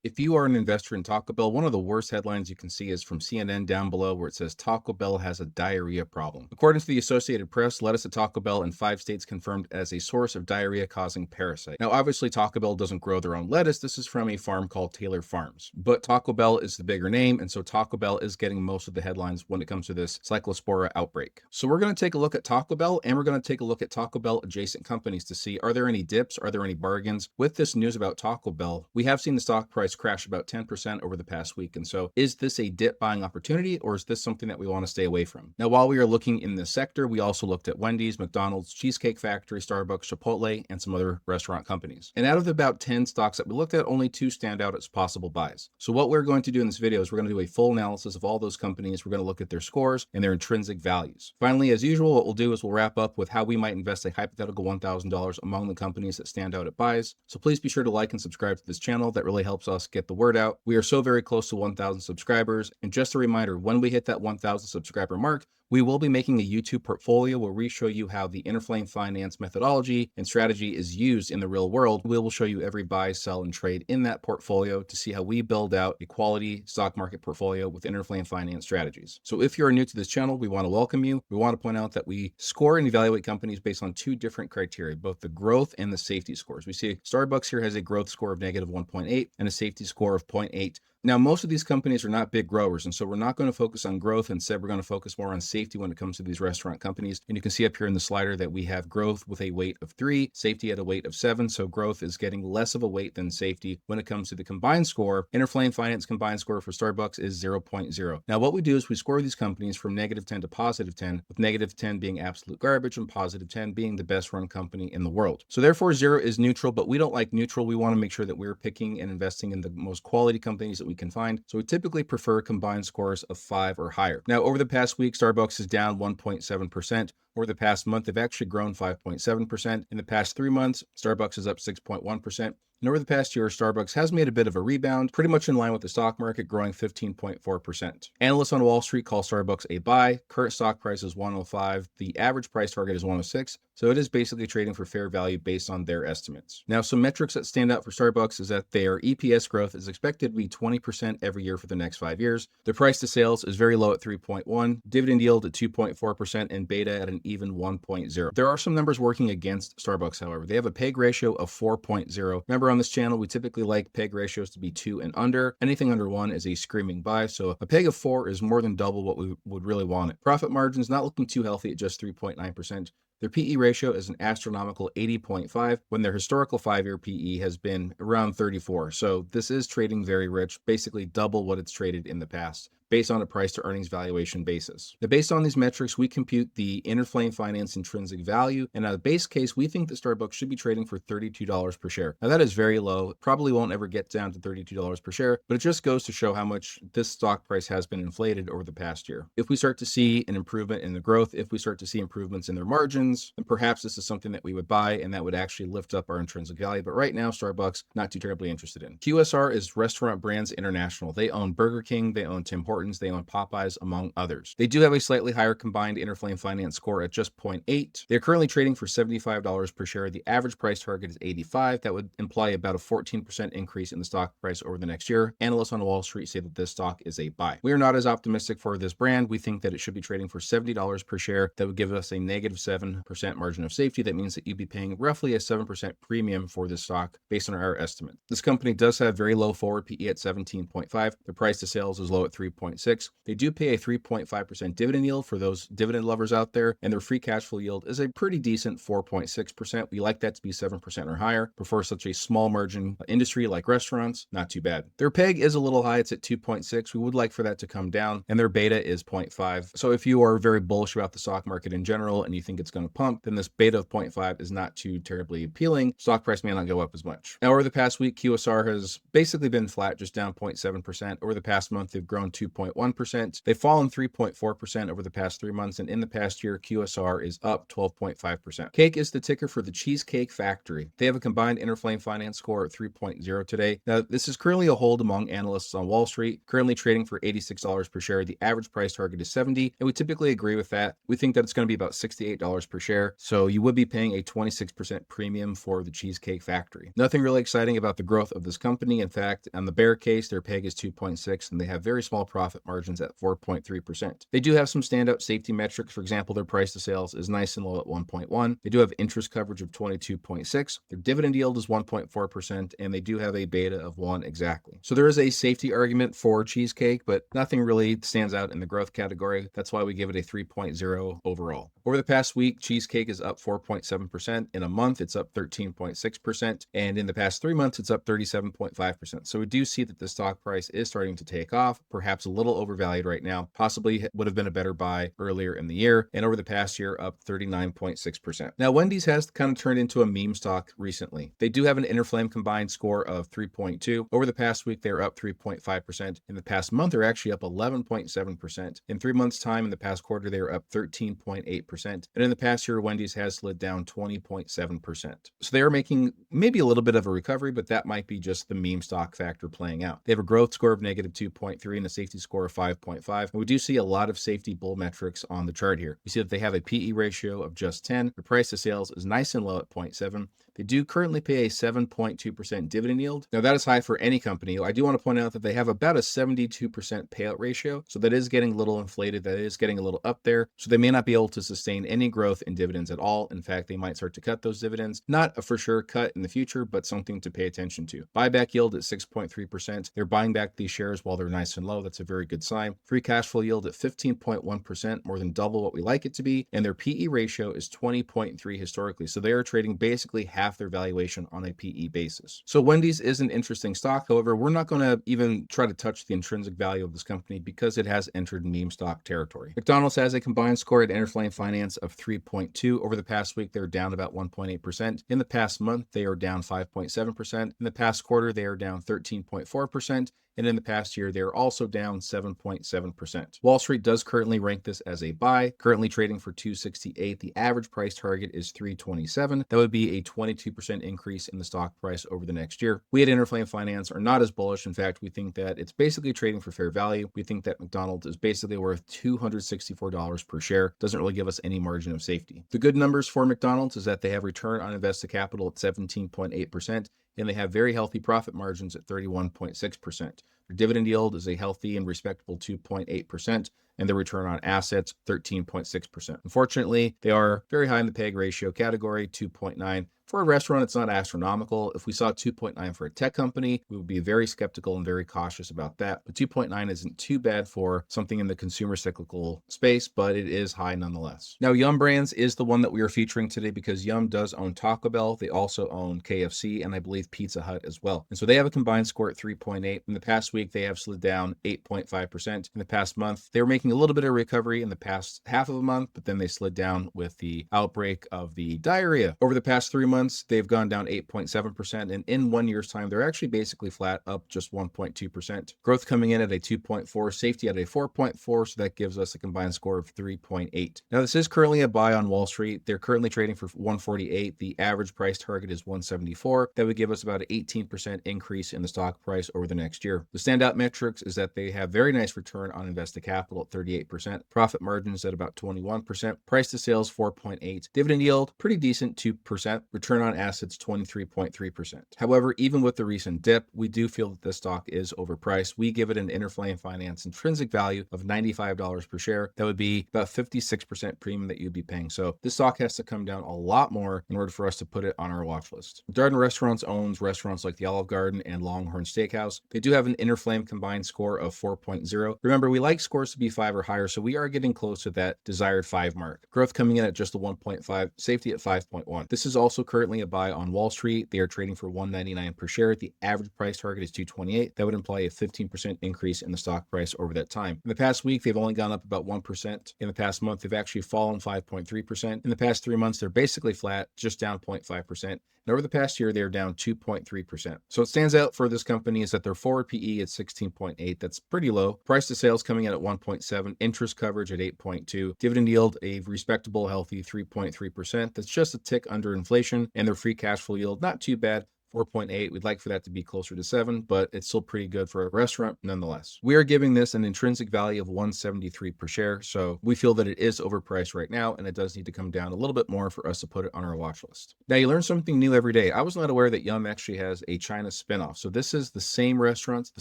If you are an investor in Taco Bell, one of the worst headlines you can see is from CNN down below where it says Taco Bell has a diarrhea problem. According to the Associated Press, lettuce at Taco Bell in 5 states confirmed as a source of diarrhea causing parasite. Now, obviously, Taco Bell doesn't grow their own lettuce. This is from a farm called Taylor Farms. But Taco Bell is the bigger name, and so Taco Bell is getting most of the headlines when it comes to this cyclospora outbreak. So we're going to take a look at Taco Bell, and we're going to take a look at Taco Bell adjacent companies to see, are there any dips? Are there any bargains? With this news about Taco Bell, we have seen the stock price crash about 10% over the past week. And so is this a dip buying opportunity, or is this something that we want to stay away from? Now, while we are looking in this sector, we also looked at Wendy's, McDonald's, Cheesecake Factory, Starbucks, Chipotle, and some other restaurant companies. And out of the about 10 stocks that we looked at, only 2 stand out as possible buys. So what we're going to do in this video is we're going to do a full analysis of all those companies. We're going to look at their scores and their intrinsic values. Finally, as usual, what we'll do is we'll wrap up with how we might invest a hypothetical $1,000 among the companies that stand out at buys. So please be sure to like and subscribe to this channel. That really helps us get the word out. We are so very close to 1,000 subscribers. And just a reminder, when we hit that 1,000 subscriber mark, we will be making a YouTube portfolio where we show you how the interflame finance methodology and strategy is used in the real world. We will show you every buy, sell, and trade in that portfolio to see how we build out a quality stock market portfolio with interflame finance strategies. So if you're new to this channel, we want to welcome you. We want to point out that we score and evaluate companies based on 2 different criteria, both the growth and the safety scores. We see Starbucks here has a growth score of -1.8 and a safety score of 0.8. Now, most of these companies are not big growers, and so we're not going to focus on growth. Instead, we're going to focus more on safety when it comes to these restaurant companies. And you can see up here in the slider that we have growth with a weight of 3, safety at a weight of 7. So growth is getting less of a weight than safety. When it comes to the combined score, Interflame Finance combined score for Starbucks is 0.0. Now, what we do is we score these companies from -10 to +10, with -10 being absolute garbage and +10 being the best run company in the world. So therefore, 0 is neutral, but we don't like neutral. We want to make sure that we're picking and investing in the most quality companies that we can find. So we typically prefer combined scores of 5 or higher. Now, over the past week, Starbucks is down 1.7%. Over the past month, they've actually grown 5.7%. In the past 3 months, Starbucks is up 6.1%. And over the past year, Starbucks has made a bit of a rebound, pretty much in line with the stock market, growing 15.4%. Analysts on Wall Street call Starbucks a buy. Current stock price is 105. The average price target is 106. So it is basically trading for fair value based on their estimates. Now, some metrics that stand out for Starbucks is that their EPS growth is expected to be 20% every year for the next 5 years. Their price to sales is very low at 3.1, dividend yield at 2.4%, and beta at an even 1.0. There are some numbers working against Starbucks, however. They have a PEG ratio of 4.0. Remember, on this channel, we typically like PEG ratios to be 2 and under. Anything under 1 is a screaming buy. So a PEG of 4 is more than double what we would really want it. Profit margins not looking too healthy at just 3.9%. Their PE ratio is an astronomical 80.5 when their historical 5-year PE has been around 34. So this is trading very rich, basically double what it's traded in the past, based on a price to earnings valuation basis. Now, based on these metrics, we compute the Interflame Finance intrinsic value. And on a base case, we think that Starbucks should be trading for $32 per share. Now, that is very low. It probably won't ever get down to $32 per share, but it just goes to show how much this stock price has been inflated over the past year. If we start to see an improvement in the growth, if we start to see improvements in their margins, then perhaps this is something that we would buy and that would actually lift up our intrinsic value. But right now, Starbucks, not too terribly interested in. QSR is Restaurant Brands International. They own Burger King, they own Tim Hortons, they own Popeyes, among others. They do have a slightly higher combined Interflame Finance score at just 0.8. They're currently trading for $75 per share. The average price target is 85. That would imply about a 14% increase in the stock price over the next year. Analysts on Wall Street say that this stock is a buy. We are not as optimistic for this brand. We think that it should be trading for $70 per share. That would give us a -7% margin of safety. That means that you'd be paying roughly a 7% premium for this stock based on our estimate. This company does have very low forward PE at 17.5. The price to sales is low at 3.6. They do pay a 3.5% dividend yield for those dividend lovers out there, and their free cash flow yield is a pretty decent 4.6%. We like that to be 7% or higher. Prefer such a small margin industry like restaurants, not too bad. Their PEG is a little high. It's at 2.6. We would like for that to come down, and their beta is 0.5. So if you are very bullish about the stock market in general and you think it's going to pump, then this beta of 0.5 is not too terribly appealing. Stock price may not go up as much. Now, over the past week, QSR has basically been flat, just down 0.7%. Over the past month, they've grown 2. 3.1%. They've fallen 3.4% over the past 3 months, and in the past year, QSR is up 12.5%. Cake is the ticker for the Cheesecake Factory. They have a combined Interflame Finance score of 3.0 today. Now, this is currently a hold among analysts on Wall Street, currently trading for $86 per share. The average price target is $70, and we typically agree with that. We think that it's going to be about $68 per share, so you would be paying a 26% premium for the Cheesecake Factory. Nothing really exciting about the growth of this company. In fact, on the bear case, their PEG is 2.6, and they have very small profit margins at 4.3%. They do have some standout safety metrics. For example, their price to sales is nice and low at 1.1. They do have interest coverage of 22.6. Their dividend yield is 1.4%, and they do have a beta of 1 exactly. So there is a safety argument for Cheesecake, but nothing really stands out in the growth category. That's why we give it a 3.0 overall. Over the past week, Cheesecake is up 4.7%. In a month, it's up 13.6%. And in the past 3 months, it's up 37.5%. So we do see that the stock price is starting to take off, perhaps a little overvalued right now, possibly would have been a better buy earlier in the year. And over the past year, up 39.6%. Now, Wendy's has kind of turned into a meme stock recently. They do have an Interflame combined score of 3.2. Over the past week, they're up 3.5%. In the past month, they're actually up 11.7%. In 3 months' time, in the past quarter, they were up 13.8%. And in the past year, Wendy's has slid down 20.7%. So they are making maybe a little bit of a recovery, but that might be just the meme stock factor playing out. They have a growth score of negative 2.3 and a safety score of 5.5. And we do see a lot of safety bull metrics on the chart here. We see that they have a PE ratio of just 10. The price to sales is nice and low at 0.7. They do currently pay a 7.2% dividend yield. Now, that is high for any company. I do want to point out that they have about a 72% payout ratio. So that is getting a little inflated. That is getting a little up there. So they may not be able to sustain any growth in dividends at all. In fact, they might start to cut those dividends. Not a for sure cut in the future, but something to pay attention to. Buyback yield at 6.3%. They're buying back these shares while they're nice and low. That's a very good sign. Free cash flow yield at 15.1%, more than double what we like it to be. And their PE ratio is 20.3 historically. So they are trading basically half their valuation on a PE basis. So Wendy's is an interesting stock. However, we're not going to even try to touch the intrinsic value of this company because it has entered meme stock territory. McDonald's has a combined score at Interflame Finance of 3.2. Over the past week, they're down about 1.8%. In the past month, they are down 5.7%. In the past quarter, they are down 13.4%. And in the past year, they're also down 7.7%. Wall Street does currently rank this as a buy, currently trading for $268. The average price target is $327. That would be a 22% increase in the stock price over the next year. We at Interflame Finance are not as bullish. In fact, we think that it's basically trading for fair value. We think that McDonald's is basically worth $264 per share. Doesn't really give us any margin of safety. The good numbers for McDonald's is that they have return on invested capital at 17.8%. And they have very healthy profit margins at 31.6%. Their dividend yield is a healthy and respectable 2.8%, and their return on assets, 13.6%. Unfortunately, they are very high in the PEG ratio category, 2.9. For a restaurant, it's not astronomical. If we saw 2.9 for a tech company, we would be very skeptical and very cautious about that. But 2.9 isn't too bad for something in the consumer cyclical space, but it is high nonetheless. Now, Yum Brands is the one that we are featuring today because Yum does own Taco Bell. They also own KFC and I believe Pizza Hut as well. And so they have a combined score at 3.8. In the past week, they have slid down 8.5%. In the past month, they were making a little bit of recovery in the past half of a month, but then they slid down with the outbreak of the diarrhea. Over the past 3 months, they've gone down 8.7%, and in 1 year's time, they're actually basically flat, up just 1.2%. Growth coming in at a 2.4, safety at a 4.4, so that gives us a combined score of 3.8. Now, this is currently a buy on Wall Street. They're currently trading for $148. The average price target is $174. That would give us about an 18% increase in the stock price over the next year. The standout metrics is that they have very nice return on invested capital at 38%, profit margins at about 21%, price to sales 4.8, dividend yield pretty decent 2%, return on assets 23.3%. However, even with the recent dip, we do feel that this stock is overpriced. We give it an Interflame Finance intrinsic value of $95 per share. That would be about 56% premium that you'd be paying. So this stock has to come down a lot more in order for us to put it on our watch list. Darden Restaurants owns restaurants like the Olive Garden and Longhorn Steakhouse. They do have an Interflame combined score of 4.0. Remember, we like scores to be 4.5 or higher, so we are getting close to that desired 5 mark. Growth coming in at just a 1.5, safety at 5.1. This is also currently a buy on Wall Street. They are trading for $199 per share. The average price target is $228. That would imply a 15% increase in the stock price over that time. In the past week, they've only gone up about 1%. In the past month, they've actually fallen 5.3%. In the past 3 months, they're basically flat, just down 0.5%. And over the past year, they're down 2.3%. So what stands out for this company is that their forward PE is 16.8. That's pretty low. Price to sales coming in at 1.7. Interest coverage at 8.2. Dividend yield, a respectable, healthy 3.3%. That's just a tick under inflation. And their free cash flow yield, not too bad. 4.8. We'd like for that to be closer to 7, but it's still pretty good for a restaurant nonetheless. We are giving this an intrinsic value of $173 per share, so we feel that it is overpriced right now, and it does need to come down a little bit more for us to put it on our watch list. Now, you learn something new every day. I was not aware that Yum actually has a China spinoff. So this is the same restaurants, the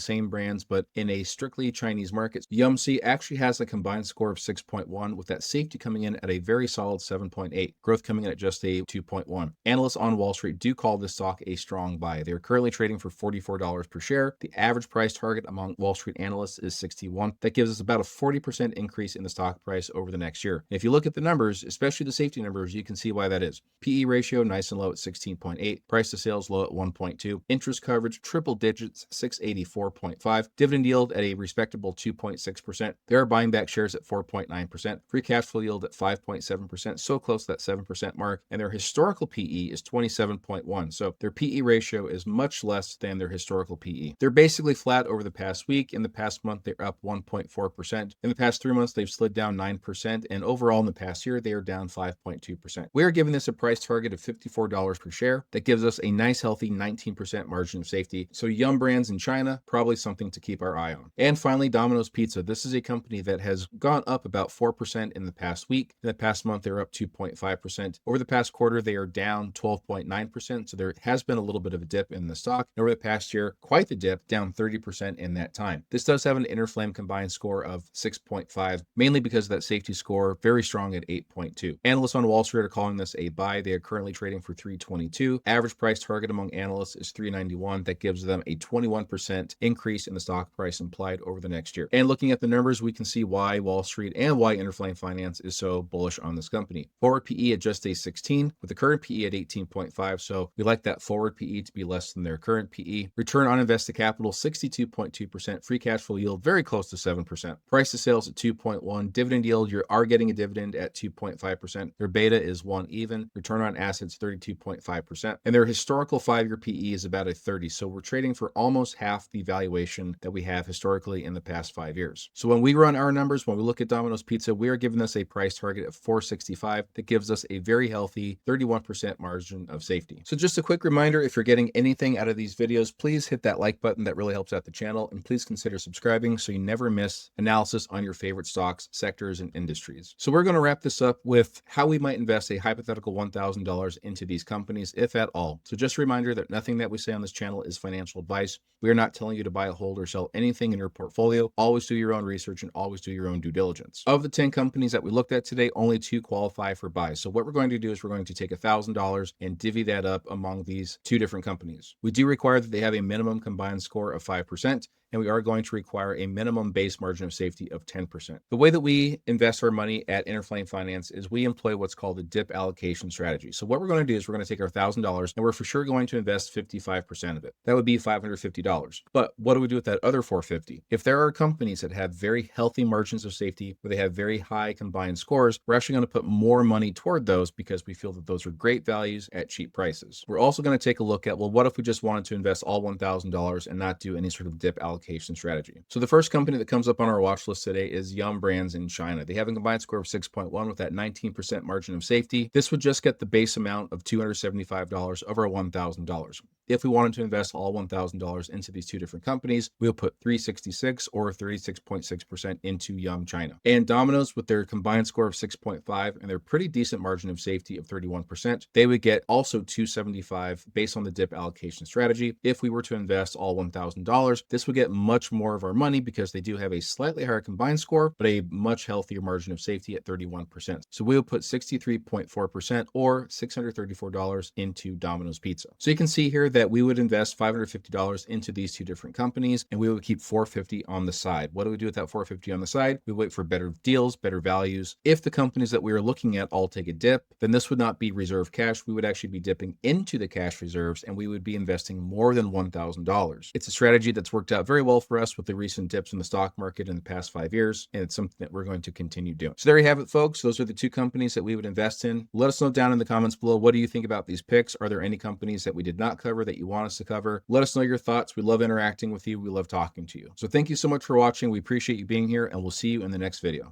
same brands, but in a strictly Chinese market. YUMC actually has a combined score of 6.1, with that safety coming in at a very solid 7.8, growth coming in at just a 2.1. Analysts on Wall Street do call this stock a strong buy. They're currently trading for $44 per share. The average price target among Wall Street analysts is 61. That gives us about a 40% increase in the stock price over the next year. And if you look at the numbers, especially the safety numbers, you can see why that is. PE ratio nice and low at 16.8. Price to sales low at 1.2. Interest coverage triple digits, 684.5. Dividend yield at a respectable 2.6%. They are buying back shares at 4.9%. Free cash flow yield at 5.7%, so close to that 7% mark. And their historical PE is 27.1. So their PE ratio is much less than their historical PE. They're basically flat over the past week. In the past month, they're up 1.4%. In the past 3 months, they've slid down 9%. And overall, in the past year, they are down 5.2%. We are giving this a price target of $54 per share. That gives us a nice, healthy 19% margin of safety. So Yum Brands in China, probably something to keep our eye on. And finally, Domino's Pizza. This is a company that has gone up about 4% in the past week. In the past month, they're up 2.5%. Over the past quarter, they are down 12.9%. So there has been a little bit of a dip in the stock. And over the past year, quite the dip, down 30% in that time. This does have an Interflame combined score of 6.5, mainly because of that safety score, very strong at 8.2. Analysts on Wall Street are calling this a buy. They are currently trading for $322. Average price target among analysts is $391. That gives them a 21% increase in the stock price implied over the next year. And looking at the numbers, we can see why Wall Street and why Interflame Finance is so bullish on this company. Forward PE at just a 16, with the current PE at 18.5. So we like that forward PE to be less than their current PE. Return on invested capital, 62.2%. Free cash flow yield, very close to 7%. Price to sales at 2.1. Dividend yield, you are getting a dividend at 2.5%. Their beta is 1 even. Return on assets, 32.5%. And their historical 5-year PE is about a 30. So we're trading for almost half the valuation that we have historically in the past 5 years. So when we run our numbers, when we look at Domino's Pizza, we are giving this a price target of $465. That gives us a very healthy 31% margin of safety. So just a quick reminder, if you're getting anything out of these videos, please hit that like button. That really helps out the channel. And please consider subscribing so you never miss analysis on your favorite stocks, sectors, and industries. So we're going to wrap this up with how we might invest a hypothetical $1,000 into these companies, if at all. So just a reminder that nothing that we say on this channel is financial advice. We are not telling you to buy, hold, or sell anything in your portfolio. Always do your own research and always do your own due diligence. Of the 10 companies that we looked at today, only 2 qualify for buys. So what we're going to do is we're going to take $1,000 and divvy that up among these 2 different companies. We do require that they have a minimum combined score of 5%. And we are going to require a minimum base margin of safety of 10%. The way that we invest our money at Interflame Finance is we employ what's called a dip allocation strategy. So what we're going to do is we're going to take our $1,000 and we're for sure going to invest 55% of it. That would be $550. But what do we do with that other $450? If there are companies that have very healthy margins of safety, where they have very high combined scores, we're actually going to put more money toward those because we feel that those are great values at cheap prices. We're also going to take a look at, well, what if we just wanted to invest all $1,000 and not do any sort of dip allocation strategy? So the first company that comes up on our watch list today is Yum Brands in China. They have a combined score of 6.1 with that 19% margin of safety. This would just get the base amount of $275 over $1,000. If we wanted to invest all $1,000 into these 2 different companies, we'll put $366 or 36.6% into Yum China. And Domino's, with their combined score of 6.5 and their pretty decent margin of safety of 31%, they would get also $275 based on the dip allocation strategy. If we were to invest all $1,000, this would get much more of our money because they do have a slightly higher combined score, but a much healthier margin of safety at 31%. So we would put 63.4% or $634 into Domino's Pizza. So you can see here that bet we would invest $550 into these two different companies, and we would keep $450 on the side. What do we do with that $450 on the side? We wait for better deals, better values. If the companies that we are looking at all take a dip, then this would not be reserve cash. We would actually be dipping into the cash reserves, and we would be investing more than $1,000. It's a strategy that's worked out very well for us with the recent dips in the stock market in the past 5 years, and it's something that we're going to continue doing. So there you have it, folks. Those are the two companies that we would invest in. Let us know down in the comments below, what do you think about these picks? Are there any companies that we did not cover that you want us to cover? Let us know your thoughts. We love interacting with you. We love talking to you. So thank you so much for watching. We appreciate you being here, and we'll see you in the next video.